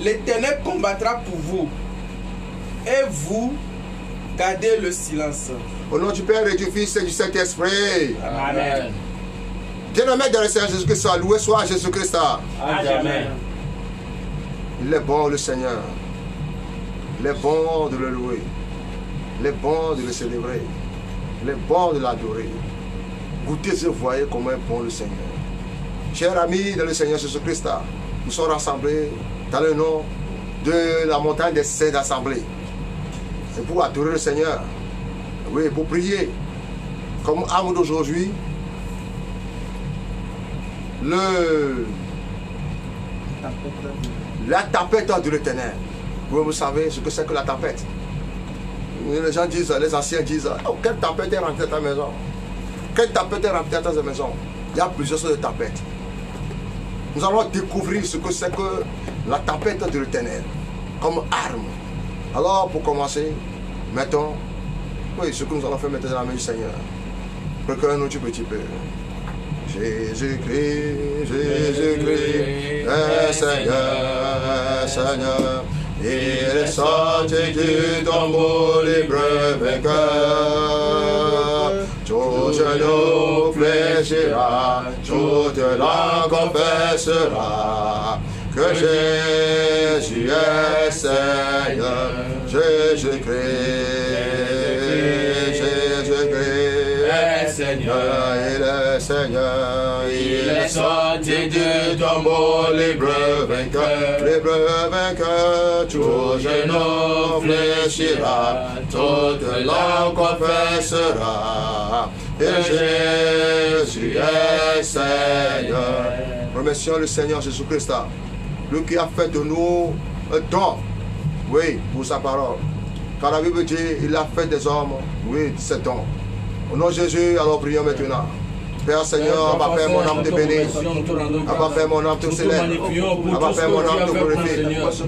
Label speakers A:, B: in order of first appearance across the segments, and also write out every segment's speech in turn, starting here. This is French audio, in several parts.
A: l'Éternel combattra pour vous. Et vous, gardez le silence.
B: Au nom du Père et du Fils et du Saint-Esprit.
C: Amen.
B: Bien-aimé dans le Seigneur Jésus-Christ, loué soit Jésus-Christ.
C: Amen.
B: Il est bon le Seigneur. Il est bon de le louer. Il est bon de le célébrer. Il est bon de l'adorer. Goûtez et voyez comment est bon le Seigneur. Chers amis dans le Seigneur Jésus-Christ, nous sommes rassemblés dans le nom de la montagne des saints d'assemblée. C'est pour adorer le Seigneur. Oui, pour prier. Comme âme d'aujourd'hui, la tempête de l'Éternel. Vous savez ce que c'est que la tempête. Les gens disent, les anciens disent, oh, quelle tempête est rentrée dans ta maison? Quelle tempête est rentrée dans ta maison? Il y a plusieurs sortes de tempêtes. Nous allons découvrir ce que c'est que la tempête de l'Éternel comme arme. Alors pour commencer, mettons, oui, ce que nous allons faire maintenant dans la main du Seigneur. Préparez-nous du petit peu. Jésus-Christ, Jésus-Christ, Seigneur, Seigneur, il est sorti du tombeau libre vainqueur. Tout genou fléchira, toute langue confessera que Jésus est Seigneur, Jésus-Christ, Jésus-Christ est Seigneur, il est Seigneur, il est sorti du tombeau libre vainqueur, tout genou fléchira, toute langue confessera que Jésus est Seigneur. Remercions le Seigneur Jésus-Christ, lui qui a fait de nous un don, oui, pour sa parole. Car la Bible dit, il a fait des hommes, oui, c'est don. Au nom de Jésus, alors prions maintenant. Père Seigneur, Abba Père, mon âme te bénit. Abba Père, mon âme te célèbre. Abba Père, mon âme te glorifie.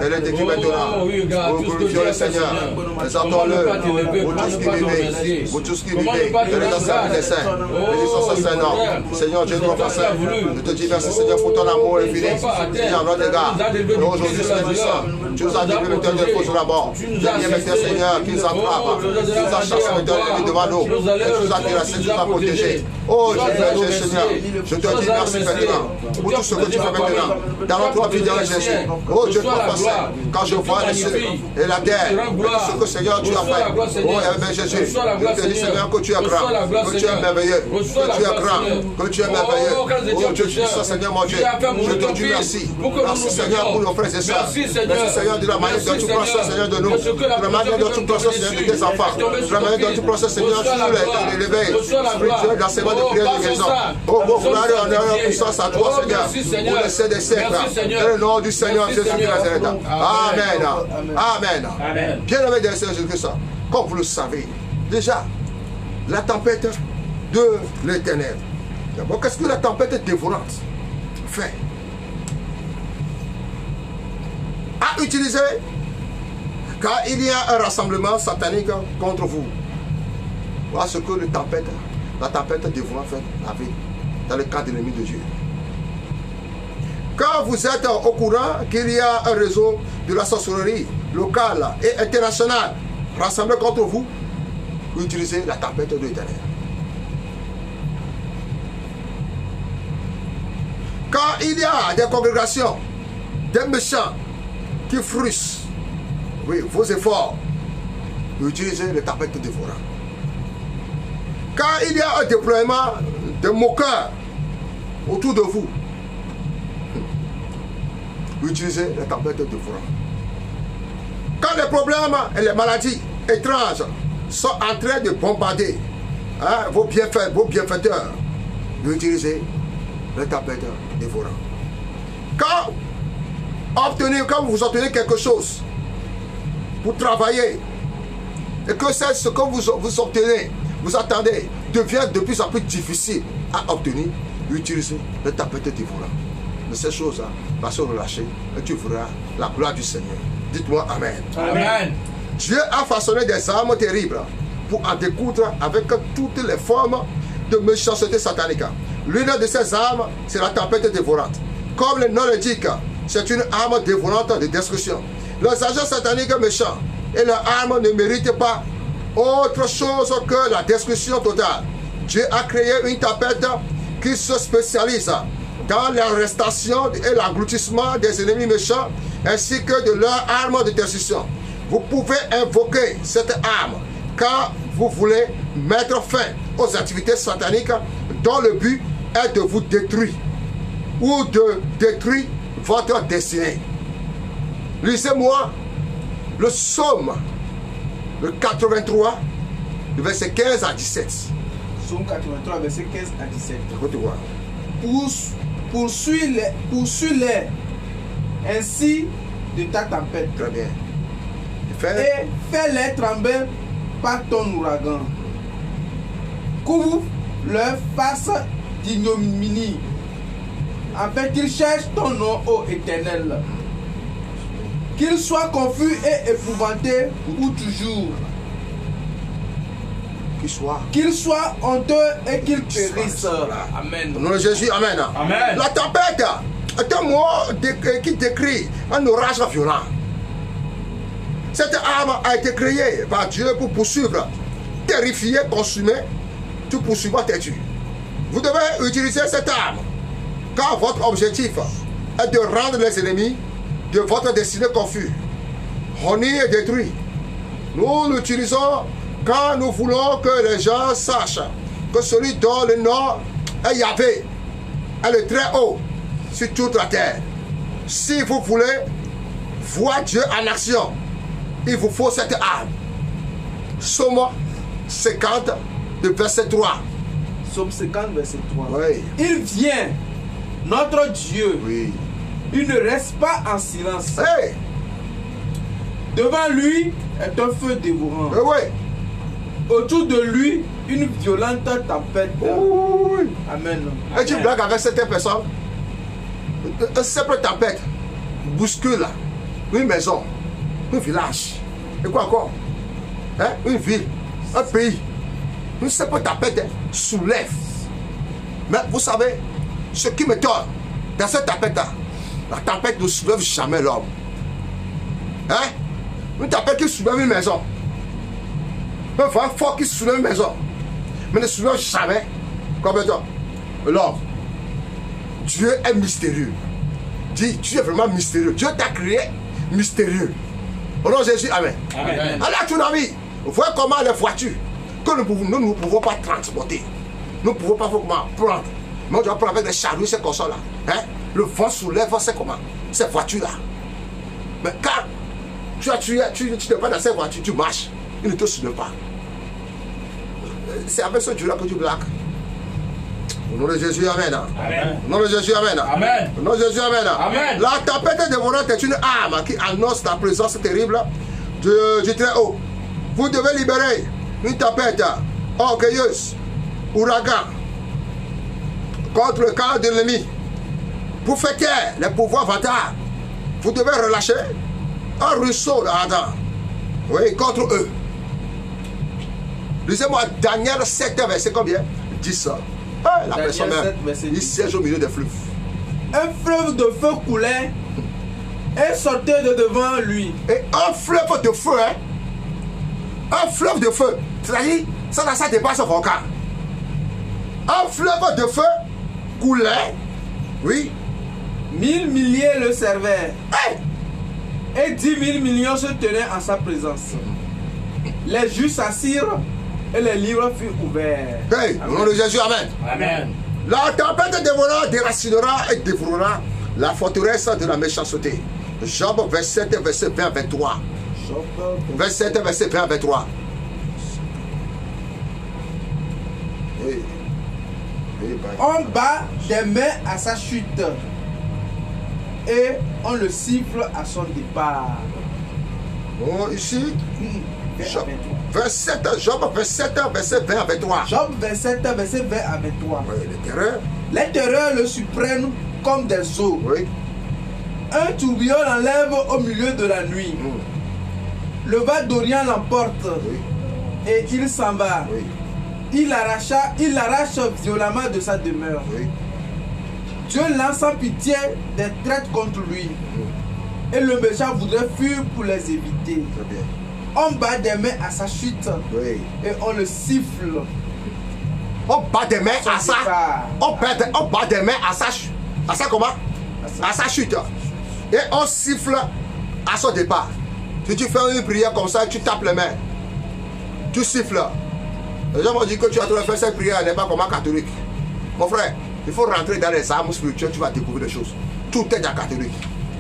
B: Elle est écrite maintenant. Nous glorifions le Seigneur. Exaltons-le. Vous tous qui vivez. Vous tous qui vivez. Elle est dans sa vie des saints. Bénissons sa saint nom. Seigneur Dieu, notre Père, je te dis merci Seigneur pour ton amour infini. Seigneur, notre égard. Et aujourd'hui, Seigneur puissant, tu nous as délivré le temps de faux sur la mort. Seigneur, maintenant, Seigneur, qui nous attrape. Tu nous as chassé l'ennemi devant nous. Et tu nous as terrassé, tu nous as protégés. Oh, Seigneur, je te dis merci maintenant pour tout ce que tu fais maintenant dans notre vie dans Jésus. Oh Dieu, toi passé, quand je vois les cieux et la terre, ce que Seigneur tu as fait. Oh Jésus, je te dis Seigneur que tu es grand, que tu es merveilleux, que tu es grand, que tu es merveilleux. Oh Dieu, tu dis ça Seigneur mon Dieu, je te dis merci. Merci Seigneur pour nos frères et sœurs. Merci Seigneur de la manière dont tu prends soin Seigneur de nous, de la manière dont tu prends soin Seigneur de tes enfants, de la manière dont tu prends soin Seigneur sur l'éveil spirituel, dans ces mots de prière de guérison. Oh, gloire et honneur et puissance à toi, Seigneur, pour les siècles des siècles. Dans le nom du Seigneur Jésus de Nazareth. Amen. Amen. Bien-aimé de Seigneur Jésus-Christ, comme vous le savez, déjà, la tempête de l'Éternel. D'abord, qu'est-ce que la tempête dévorante fait? À utiliser, car il y a un rassemblement satanique contre vous. Voilà ce que la tempête dévorante fait avec dans le cadre de l'ennemi de Dieu. Quand vous êtes au courant qu'il y a un réseau de la sorcellerie locale et internationale rassemblé contre vous, vous utilisez la tempête de l'Éternel. Quand il y a des congrégations, des méchants qui frustrent vos efforts, vous utilisez la tempête dévorante. Quand il y a un déploiement de moqueurs autour de vous, vous utilisez la tempête dévorante. Quand les problèmes et les maladies étranges sont en train de bombarder vos bienfaiteurs, vous utilisez la tempête dévorante. Quand vous obtenez quelque chose pour travailler et que c'est ce que vous obtenez, vous attendez, devient de plus en plus difficile à obtenir, utilisez le tempête dévorant. De ces choses va se relâcher et tu verras la gloire du Seigneur. Dites-moi Amen.
C: Amen.
B: Dieu a façonné des armes terribles pour en découdre avec toutes les formes de méchanceté satanique. L'une de ces armes, c'est la tempête dévorante. Comme le nom l'indique, c'est une arme dévorante de destruction. Les agents sataniques méchants et leurs armes ne méritent pas autre chose que la destruction totale. Dieu a créé une tempête qui se spécialise dans l'arrestation et l'aggloutissement des ennemis méchants ainsi que de leurs armes de destruction. Vous pouvez invoquer cette arme quand vous voulez mettre fin aux activités sataniques dont le but est de vous détruire ou de détruire votre destinée. Lisez-moi le psaume, le 83, le verset 15 à 17.
A: Psaume 83, verset 15 à 17.
B: Écoute voir.
A: Poursuis-les ainsi de ta tempête.
B: Très bien.
A: Et fais-les trembler par ton ouragan. Couvre leur face d'ignominie, afin qu'ils cherchent ton nom, ô Éternel. Qu'ils soient confus et épouvantés pour toujours. Qu'ils soient honteux et qu'ils périssent. Amen.
B: Au nom de Jésus, amen.
C: Amen.
B: La tempête est un mot qui décrit un orage violent. Cette arme a été créée par Dieu pour poursuivre, terrifier, consumer, tout poursuivant têtu. Vous devez utiliser cette arme quand votre objectif est de rendre les ennemis de votre destinée confus, honnis et détruits. Nous l'utilisons quand nous voulons que les gens sachent que celui dont le nom est Yahvé est le très haut sur toute la terre. Si vous voulez voir Dieu en action, il vous faut cette arme. Psaume 50, de verset 3.
A: Psaume 50, verset 3.
B: Oui.
A: Il vient, notre Dieu.
B: Oui.
A: Il ne reste pas en silence.
B: Hey.
A: Devant lui est un feu dévorant.
B: Oui.
A: Autour de lui, une violente tempête.
B: Oui.
A: Amen.
B: Et tu blagues avec cette personne. Une simple tempête bouscule une maison, un village. Et quoi encore? Hein? Une ville, un pays. Une simple tempête soulève. Mais vous savez, ce qui m'étonne dans cette tempête-là, la tempête ne soulève jamais l'homme. Hein? Une tempête qui soulève une maison. Un vent fort qui soulève une maison. Mais ne soulève jamais l'homme. Dieu est mystérieux. Dis, Dieu est vraiment mystérieux. Dieu t'a créé mystérieux. Au nom de Jésus, amen.
C: Amen.
B: Alors, ton ami, voyez comment les voitures que nous ne pouvons pas transporter. Nous ne pouvons pas comment prendre. Mais on doit prendre avec des chariots, ces consoles-là. Hein? Le vent soulève, c'est comment? Ces voitures-là. Mais quand tu te vas dans cette voiture, tu marches, il ne te soulève pas. C'est avec ce Dieu-là que tu blagues. Au nom de Jésus, amen.
C: Amen.
B: Au nom de Jésus, amen.
C: Amen.
B: Au nom de Jésus, amen.
C: Amen.
B: La tempête dévorante est une arme qui annonce la présence terrible du Très-Haut. Vous devez libérer une tempête orgueilleuse, ouragan, contre le camp de l'ennemi. Pour faire taire les pouvoirs vantards, vous devez relâcher un ruisseau ardent, oui, contre eux. Lisez-moi Daniel 7, verset combien? 10. La personne même, il siège au milieu des fleuves.
A: Un fleuve de feu coulait et sortait de devant lui.
B: Et un fleuve de feu, hein? Un fleuve de feu. C'est-à-dire, ça dépasse le volcan. Un fleuve de feu coulait, oui.
A: 1000 milliers le servaient.
B: Hey!
A: Et 10 000 millions se tenaient en sa présence. Les justes s'assirent et les livres furent ouverts.
B: Hey, au nom de Jésus, amen.
C: Amen.
B: La tempête dévorante déracinera et dévorera la forteresse de la méchanceté. Job 27, verset 20, 23. 27, verset 20, 23. Hey.
A: On bat des mains à sa chute et on le siffle à son départ.
B: Bon, ici,
A: Job
B: Job 27, verset 20 à 23.
A: Job 27, verset 20 à 23.
B: Oui, les terreurs.
A: Les terreurs le surprennent comme des eaux.
B: Oui.
A: Un tourbillon l'enlève au milieu de la nuit. Le vent d'Orient l'emporte.
B: Oui.
A: Et il s'en va.
B: Oui.
A: Il l'arrache violemment de sa demeure.
B: Oui.
A: Dieu lance sans pitié des traites contre lui. Et le méchant voudrait fuir pour les éviter.
B: Très bien.
A: On bat des mains à sa chute.
B: Oui.
A: Et on le siffle.
B: On bat des mains à ça. On bat des mains à sa chute. À ça comment? À sa chute. Et on siffle à son départ. Si tu fais une prière comme ça, tu tapes les mains. Tu siffles. Les gens vont dire que tu as trop fait cette prière, elle n'est pas comme un catholique. Mon frère, il faut rentrer dans les armes spirituelles, tu vas découvrir des choses. Tout est un catholique.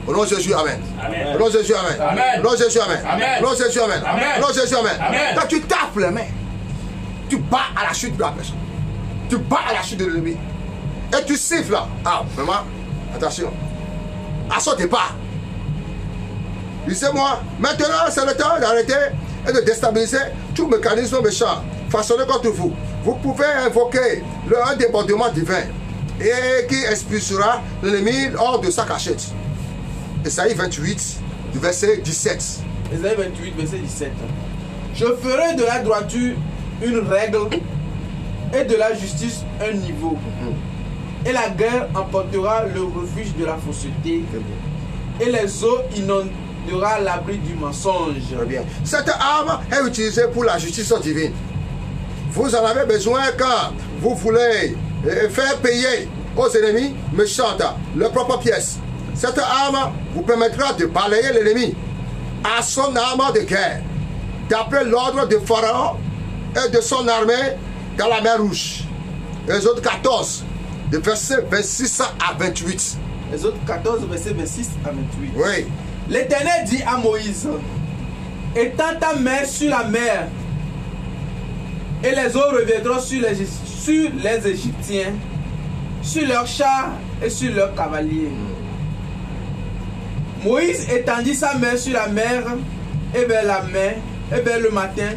B: Au nom de Jésus, amen.
C: Amen.
B: Au nom de Jésus, amen.
C: Amen.
B: Au nom de Jésus, amen.
C: Amen.
B: Au nom de Jésus, amen.
C: Amen.
B: Au nom de Jésus, amen.
C: Amen.
B: Quand tu tapes les mains, tu bats à la chute de la personne. Tu bats à la chute de l'ennemi. Et tu siffles. Ah, vraiment, attention. À son départ. Lisez-moi, maintenant c'est le temps d'arrêter et de déstabiliser tout mécanisme méchant façonné contre vous. Vous pouvez invoquer un débordement divin et qui expulsera l'ennemi hors de sa cachette. Esaïe 28, du verset 17.
A: Esaïe 28, verset 17. Je ferai de la droiture une règle et de la justice un niveau. Et la guerre emportera le refuge de la fausseté. Et les eaux inondera l'abri du mensonge.
B: Très bien. Cette arme est utilisée pour la justice divine. Vous en avez besoin quand vous voulez faire payer aux ennemis méchants leurs propres pièces. Cette arme vous permettra de balayer l'ennemi à son arme de guerre, d'après l'ordre de Pharaon et de son armée dans la mer Rouge. Exode 14, de versets 26 à 28.
A: Exode 14, verset 26 à 28.
B: Oui.
A: L'Éternel dit à Moïse, étends ta main sur la mer, et les eaux reviendront sur les Égyptiens, sur leurs chars et sur leurs cavaliers. Moïse étendit sa main sur la mer, et vers le matin,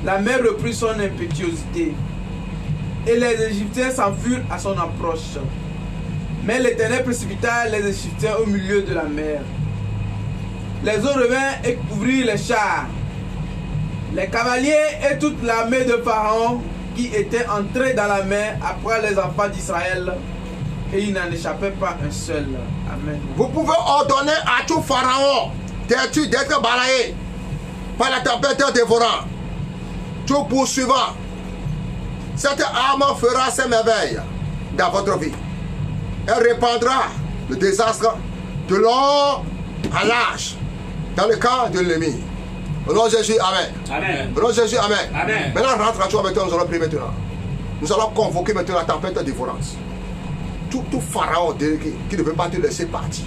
A: la mer reprit son impétuosité, et les Égyptiens s'enfuirent à son approche. Mais l'Éternel précipita les Égyptiens au milieu de la mer. Les eaux revinrent et couvrirent les chars, les cavaliers et toute l'armée de Pharaon qui était entrée dans la mer après les enfants d'Israël, et il n'en échappait pas un seul. Amen.
B: Vous pouvez ordonner à tout Pharaon d'être balayé par la tempête dévorante, tout poursuivant. Cette arme fera ses merveilles dans votre vie. Elle répandra le désastre de long à large dans le camp de l'ennemi. Au nom de Jésus, amen.
C: Amen.
B: Au nom de Jésus, amen.
C: Amen.
B: Maintenant, rentre à toi maintenant, nous allons prier maintenant. Nous allons convoquer maintenant la tempête dévorante. Tout Pharaon délégué qui ne veut pas te laisser partir.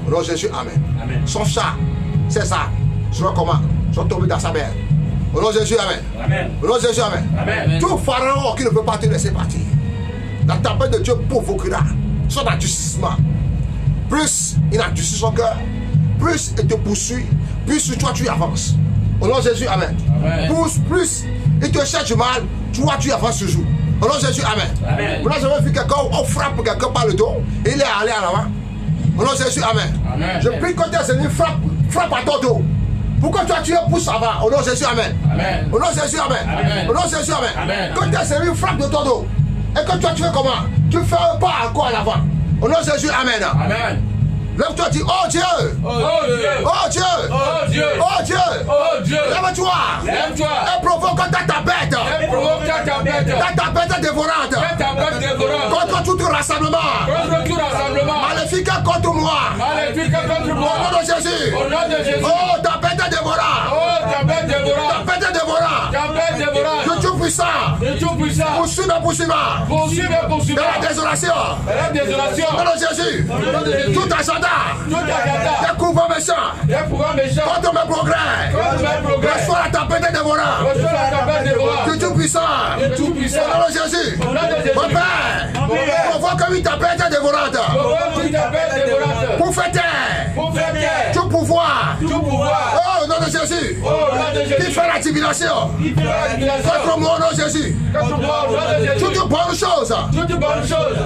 B: Au nom de Jésus, amen.
C: Amen.
B: Son chat, c'est ça, sera comment? Sont tombés dans sa mer. Au nom de Jésus, amen.
C: Amen.
B: Au nom de Jésus, amen.
C: Amen.
B: Tout Pharaon qui ne veut pas te laisser partir. La tempête de Dieu provoquera son endurcissement. Plus il endurcit son cœur, plus il te poursuit, plus toi tu avances. Au nom de Jésus, amen.
C: Amen.
B: Plus il te cherche du mal, toi tu avances toujours. Au nom de Jésus, amen.
C: Amen.
B: Vous avez vu quelqu'un, on frappe quelqu'un par le dos, et il est allé à l'avant. Au nom de Jésus, amen.
C: Amen.
B: Je prie que tes ennemis frappe à ton dos. Pourquoi toi tu es pousse avant? Au nom de Jésus, amen.
C: Amen.
B: Au nom de Jésus, amen.
C: Amen.
B: Au nom de Jésus, amen.
C: Amen.
B: Que tes ennemis frappent de ton dos. Et que toi tu fais comment? Tu fais un pas encore à l'avant. Au nom de Jésus, amen.
C: Amen.
B: Lève-toi, dis, oh Dieu!
C: Oh Dieu!
B: Oh Dieu!
C: Oh Dieu!
B: Oh Dieu!
C: Oh Dieu!
B: Lève-toi!
C: Lève-toi!
B: Et provoque ta tempête!
C: Et provoque ta tempête!
B: Ta tempête dévorante!
C: Ta tempête dévorante!
B: Contre tout rassemblement!
C: Contre tout rassemblement!
B: Maléfique contre moi!
C: Maléfique contre moi!
B: Au nom de Jésus!
C: Au nom de Jésus!
B: Oh, tempête dévorante!
C: Oh, tempête dévorante!
B: Tempête dévorante!
C: Tempête dévorante!
B: De tout puissant!
C: De tout puissant!
B: Poursuis mes poursuivants!
C: Poursuis mes poursuivants!
B: De la désolation!
C: La désolation!
B: Au nom de Jésus!
C: Au nom de Jésus!
B: Tout agenda!
C: Tout agenda!
B: Des coups méchants!
C: Des pouvoirs méchants!
B: Contre mes progrès!
C: Contre mes progrès!
B: Reçois la tempête dévorante!
C: Reçois la tempête dévorante!
B: De tout puissant!
C: De tout puissant!
B: Au nom de Jésus!
C: Au nom de Jésus!
B: Mon Père! Provoque une tempête dévorante!
C: Provoque une tempête dévorante!
B: Pour faire taire!
C: Pour faire taire!
B: Tout pouvoir!
C: Tout pouvoir!
B: Oh, au nom de Jésus!
C: Oh, au nom de Jésus!
B: Qui fait la divination!
C: Qui fait la divination!
B: Contre moi, au nom de Jésus!
C: Contre moi, au nom de Jésus!
B: Toutes bonnes choses!
C: Toutes bonnes choses!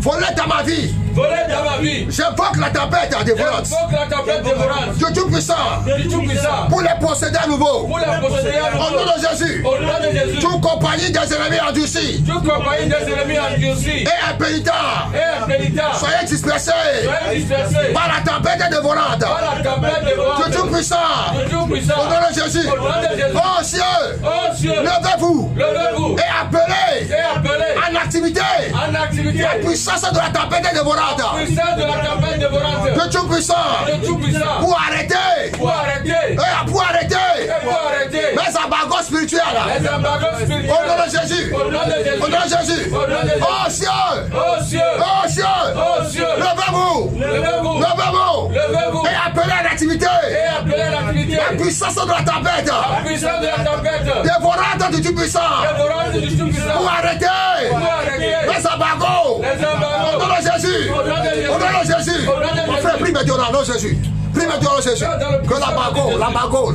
B: voler dans ma vie.
C: Voler dans ma vie.
B: J'invoque la tempête dévorante.
C: J'invoque la tempête dévorante.
B: Dieu Tout-Puissant.
C: Du Tout-Puissant.
B: Pour les posséder à nouveau.
C: Pour la posséder à
B: Au
C: nouveau.
B: nom de Jésus.
C: Au nom de Jésus.
B: Toute compagnie des ennemis endurcis
C: Toute compagnie des ennemis endurcis
B: et impénitents.
C: et impénitents.
B: Soyez dispersés
C: Soyez dispersés
B: par la tempête dévorante.
C: par la tempête dévorante.
B: Dieu Tout-Puissant.
C: Du Tout-Puissant.
B: Au nom de Jésus.
C: Au nom de Jésus.
B: Oh cieux.
C: Oh cieux.
B: Levez-vous.
C: Levez-vous
B: Et appelez
C: et appelez
B: en activité
C: en activité
B: la puissance de la tempête dévorante.
C: puissance de la tempête dévorante.
B: Dieu Tout-Puissant.
C: Le Tout-Puissant.
B: Pour arrêter.
C: Pour arrêter.
B: Pour arrêter.
C: Et pour arrêter
B: mes embargos spirituels.
C: les embargos
B: Au
C: spirituels.
B: nom de Jésus.
C: Au nom de Jésus.
B: Au nom de Jésus.
C: Au nom de Jésus.
B: Oh cieux.
C: Oh cieux.
B: Oh cieux.
C: Oh cieux.
B: Levez-vous.
C: Levez-vous.
B: Levez-vous.
C: Levez-vous.
B: Et appelez à l'activité
C: Et appelez l'activité.
B: la puissance de la tempête
C: La puissance de la tempête.
B: dévorante du Tout-Puissant.
C: Dévorante du Tout-Puissant.
B: Pour arrêter
C: Pour arrêter
B: les embargos.
C: les embargos.
B: Au nom de Jésus.
C: Au nom de Jésus.
B: Au nom de Jésus.
C: Au nom de
B: Mon
C: Jésus.
B: frère, prie maintenant au nom de Jésus. Prie maintenant au nom de Jésus. Que l'embargo,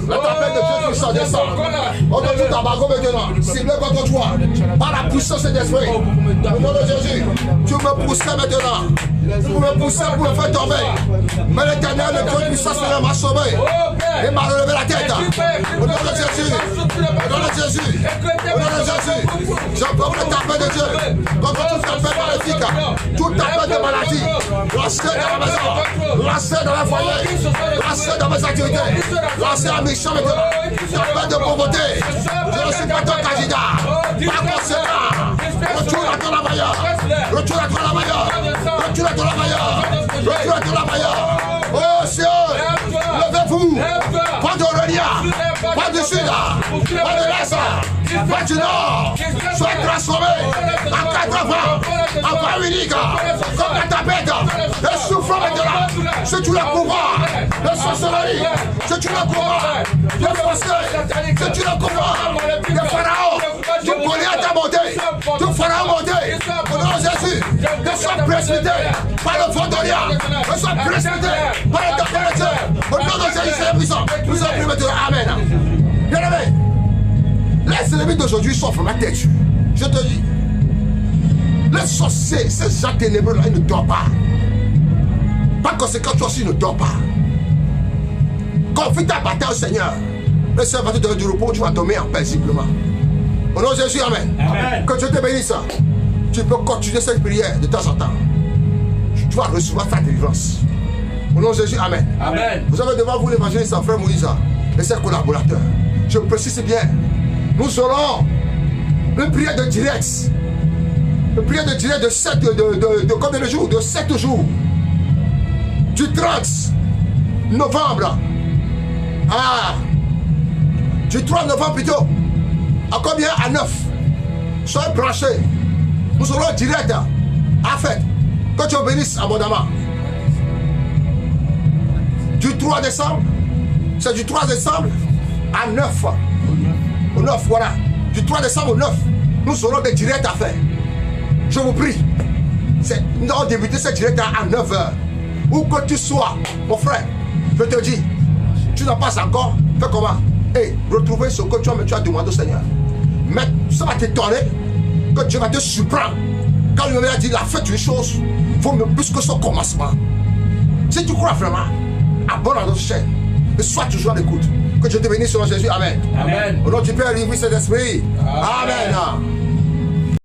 B: la tempête de Dieu puissant descende. Au nom de tout embargo maintenant. Ciblé contre toi. Par la puissance de l'esprit. Au nom de Jésus. Tu me pousses maintenant. Tu me pousses pour me faire tomber. Mais l'éternel, le Dieu puissant, m'a sauvé.
C: Oh Père.
B: Et m'a relevé la tête. Au nom de Jésus. Au nom de Jésus. Au nom de Jésus. J'emporte le tempête de Dieu. Contre toute tempête maléfique. Toute tempête de maladie. Lancez dans la maison. Lancez dans le foyer. Lancez dans mes activités. Lancez à mes champs maintenant. Tempête de pauvreté. Je ne suis pas ton candidat. Par conséquent, retourne à ton travailleur. Retourne à ton travailleur. Retourne à ton travailleur. Retourne à ton travailleur. Oh cieux, levez-vous. Pas d'Aurélia. Pas du sud. Pas de l'est. Pas du nord. Soyez transformés en 4 ans. En pas unique. Comme la tapette. Et souffle maintenant. C'est tout le pouvoir. De sorcellerie. C'est tout le pouvoir. De forcer. C'est tout le pouvoir. De Pharaon. Tu Goliath à monter. Tu Pharaon monter. Au nom de Jésus. Ne sois précipité par le vent de l'Orient. Ne sois précipité par le tempête de Dieu. Au nom de Jésus, c'est puissant. Nous avons pris maintenant. Amen. Bien-aimé. Les ennemis d'aujourd'hui souffrent ma tête. Je te dis. Les sorciers, ces gens ténébreux là, ils ne dorment pas. Par conséquent, toi aussi ne dors pas. Confie ta bataille au Seigneur. Le Seigneur va te donner du repos, tu vas dormir en paix simplement. Au nom de Jésus, amen.
C: Amen.
B: Que Dieu te bénisse. Tu peux continuer cette prière de temps en temps. Tu vas recevoir ta délivrance. Au nom de Jésus, amen.
C: Amen.
B: Vous avez devant vous l'évangéliste frère Moïse et ses collaborateurs. Je précise bien. Nous aurons une prière de direct. Une prière de direct de 7 de combien de jours? De 7 jours. Du 30 novembre. Du 3 novembre plutôt. À combien? À 9. Soyez branchés. Nous aurons direct. En fait, que Dieu bénisse abondamment. Du 3 décembre. C'est du 3 décembre à 9. Au 9, voilà. Du 3 décembre au 9. Nous aurons des directs à faire. Je vous prie. Nous allons débuter ce direct à 9h. Où que tu sois, mon frère, je te dis, tu n'as pas encore fait comment? Retrouver ce que tu as demandé au Seigneur. Mais ça va t'étonner que Dieu va te surprendre. Quand il m'a dit, il a fait une chose, il faut me plus que son commencement. Si tu crois vraiment, abonne à notre chaîne et sois toujours à l'écoute. Que Dieu te bénisse sur Jésus. Amen.
C: Amen.
B: Au nom du Père, du Fils et de l'Esprit. Amen.